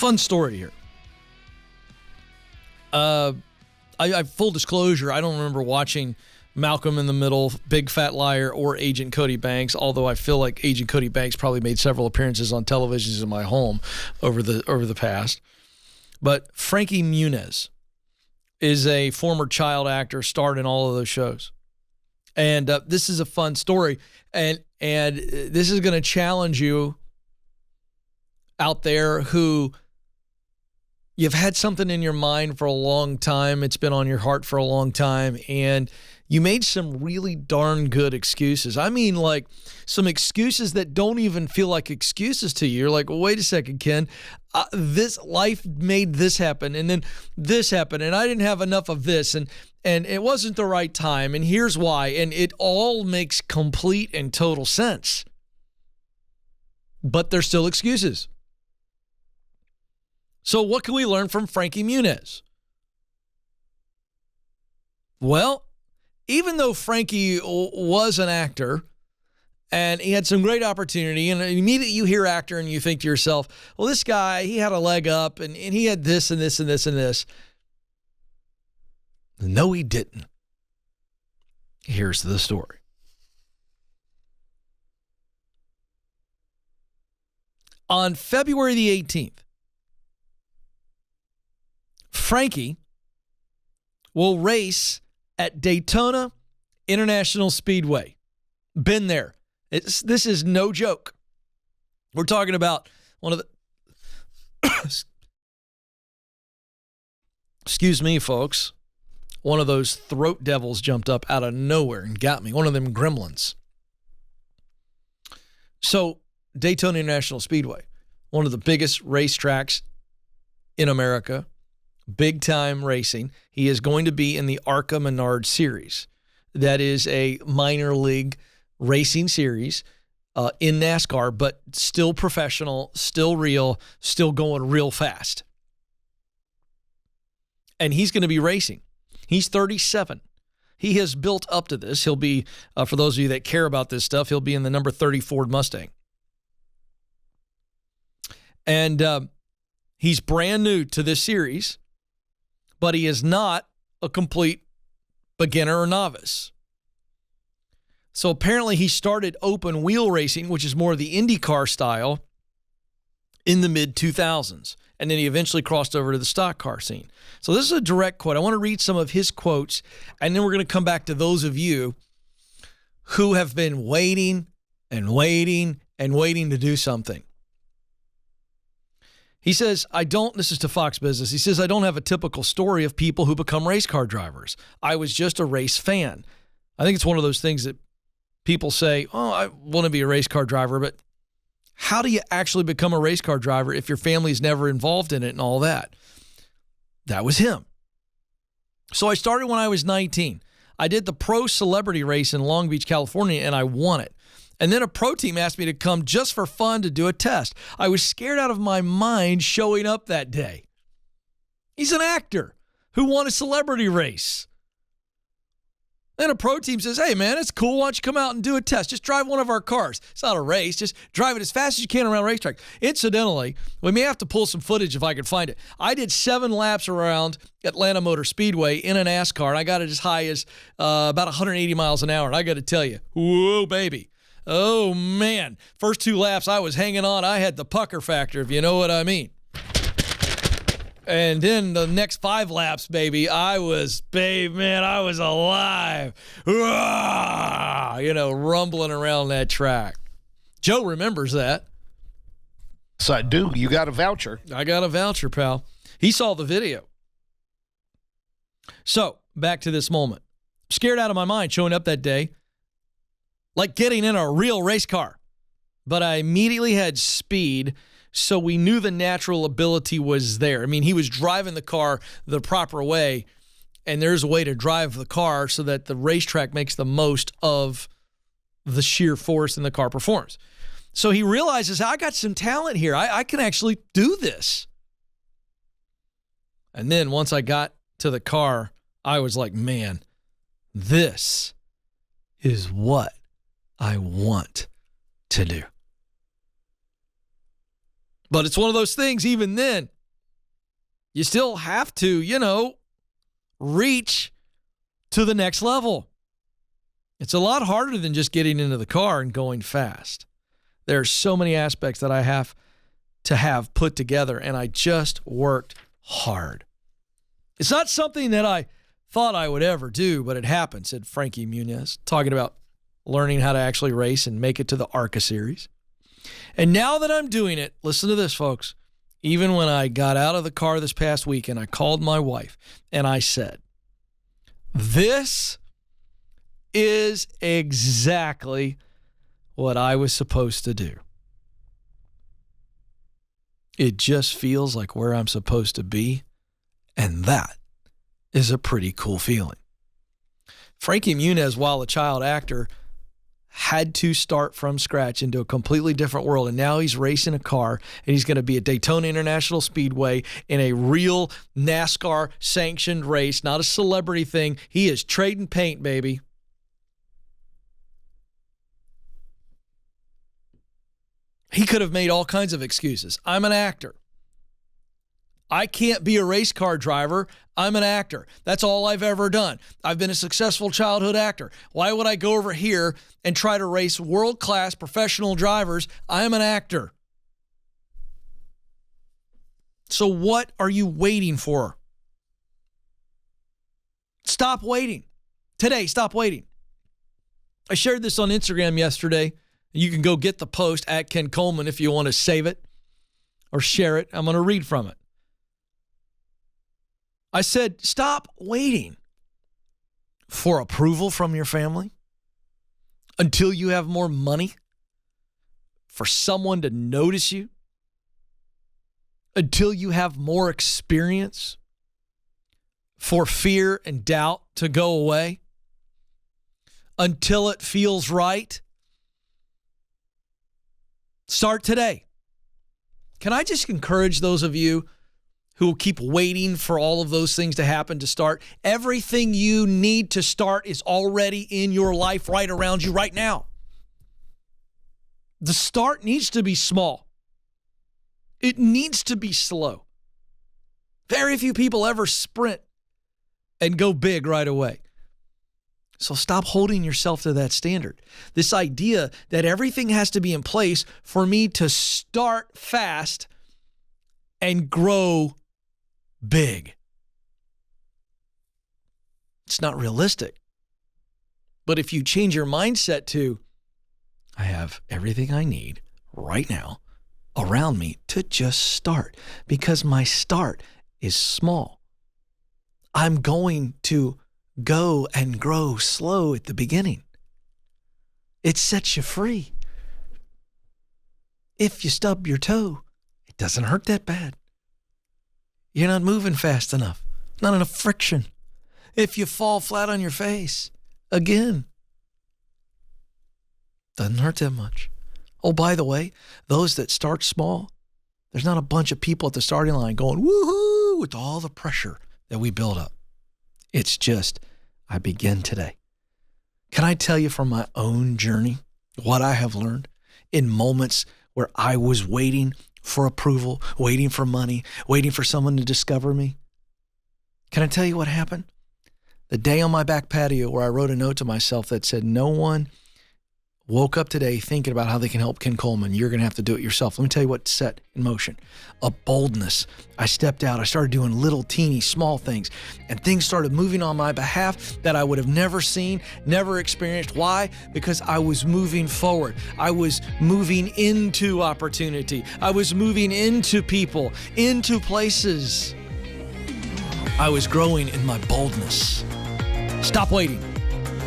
Fun story here. I full disclosure, I don't remember watching Malcolm in the Middle, Big Fat Liar, or Agent Cody Banks, although I feel like Agent Cody Banks probably made several appearances on televisions in my home over the past. But Frankie Muniz is a former child actor, starred in all of those shows. And this is a fun story, and this is going to challenge you out there who you've had something in your mind for a long time. It's been on your heart for a long time, and you made some really darn good excuses. I mean, like some excuses that don't even feel like excuses to you. You're like, well, wait a second, Ken. This life made this happen, and then this happened, and I didn't have enough of this, and it wasn't the right time, and here's why. And it all makes complete and total sense. But they're still excuses. So what can we learn from Frankie Muniz? Well, even though Frankie was an actor and he had some great opportunity, and immediately you hear actor and you think to yourself, well, this guy, he had a leg up and he had this and this and this and this. No, he didn't. Here's the story. On February the 18th, Frankie will race at Daytona International Speedway. Been there. This is no joke. We're talking about one of the... Excuse me, folks. One of those throat devils jumped up out of nowhere and got me. One of them gremlins. So, Daytona International Speedway, one of the biggest racetracks in America. Big time racing. He is going to be in the ARCA Menard Series. That is a minor league racing series in NASCAR, but still professional, still real, still going real fast. And he's going to be racing. He's 37. He has built up to this. He'll be, for those of you that care about this stuff, he'll be in the number 30 Ford Mustang. And he's brand new to this series, but he is not a complete beginner or novice. So apparently he started open wheel racing, which is more of the IndyCar style, in the mid-2000s. And then he eventually crossed over to the stock car scene. So this is a direct quote. I want to read some of his quotes, and then we're going to come back to those of you who have been waiting and waiting and waiting to do something. He says, this is to Fox Business, he says, I don't have a typical story of people who become race car drivers. I was just a race fan. I think it's one of those things that people say, oh, I want to be a race car driver, but how do you actually become a race car driver if your family's never involved in it and all that? That was him. So I started when I was 19. I did the pro celebrity race in Long Beach, California, and I won it. And then a pro team asked me to come just for fun to do a test. I was scared out of my mind showing up that day. He's an actor who won a celebrity race. Then a pro team says, hey, man, it's cool. Why don't you come out and do a test? Just drive one of our cars. It's not a race. Just drive it as fast as you can around a racetrack. Incidentally, we may have to pull some footage if I can find it. I did 7 laps around Atlanta Motor Speedway in a NASCAR, and I got it as high as about 180 miles an hour. And I got to tell you, whoa, baby. Oh, man. First 2 laps, I was hanging on. I had the pucker factor, if you know what I mean. And then the next 5 laps, baby, I was alive. Rumbling around that track. Joe remembers that. Yes, I do. You got a voucher. I got a voucher, pal. He saw the video. So, back to this moment. Scared out of my mind showing up that day. Like getting in a real race car. But I immediately had speed, so we knew the natural ability was there. I mean, he was driving the car the proper way, and there's a way to drive the car so that the racetrack makes the most of the sheer force and the car performs. So he realizes, I got some talent here. I can actually do this. And then once I got to the car, I was like, man, this is what I want to do. But it's one of those things, even then, You still have to, reach to the next level. It's a lot harder than just getting into the car and going fast. There are so many aspects that I have to have put together, and I just worked hard. It's not something that I thought I would ever do, but it happened, said Frankie Muniz, talking about learning how to actually race and make it to the ARCA series. And now that I'm doing it, listen to this, folks. Even when I got out of the car this past weekend, I called my wife and I said, this is exactly what I was supposed to do. It just feels like where I'm supposed to be, and that is a pretty cool feeling. Frankie Muniz, while a child actor, had to start from scratch into a completely different world, and now he's racing a car, and he's going to be at Daytona International Speedway in a real NASCAR-sanctioned race, not a celebrity thing. He is trading paint, baby. He could have made all kinds of excuses. I'm an actor. I can't be a race car driver. I'm an actor. That's all I've ever done. I've been a successful childhood actor. Why would I go over here and try to race world-class professional drivers? I'm an actor. So what are you waiting for? Stop waiting. Today, stop waiting. I shared this on Instagram yesterday. You can go get the post at Ken Coleman if you want to save it or share it. I'm going to read from it. I said, stop waiting for approval from your family until you have more money, for someone to notice you, until you have more experience, for fear and doubt to go away, until it feels right. Start today. Can I just encourage those of you who will keep waiting for all of those things to happen to start? Everything you need to start is already in your life right around you right now. The start needs to be small. It needs to be slow. Very few people ever sprint and go big right away. So stop holding yourself to that standard. This idea that everything has to be in place for me to start fast and grow big. It's not realistic. But if you change your mindset to, I have everything I need right now around me to just start, because my start is small. I'm going to go and grow slow at the beginning. It sets you free. If you stub your toe, it doesn't hurt that bad. You're not moving fast enough. Not enough friction. If you fall flat on your face, again, doesn't hurt that much. Oh, by the way, those that start small, there's not a bunch of people at the starting line going, woohoo, with all the pressure that we build up. It's just, I begin today. Can I tell you from my own journey what I have learned in moments where I was waiting for approval, waiting for money, waiting for someone to discover me? Can I tell you what happened? The day on my back patio where I wrote a note to myself that said, no one woke up today thinking about how they can help Ken Coleman. You're going to have to do it yourself. Let me tell you what set in motion. A boldness. I stepped out. I started doing little, teeny, small things, and things started moving on my behalf that I would have never seen, never experienced. Why? Because I was moving forward. I was moving into opportunity. I was moving into people, into places. I was growing in my boldness. Stop waiting.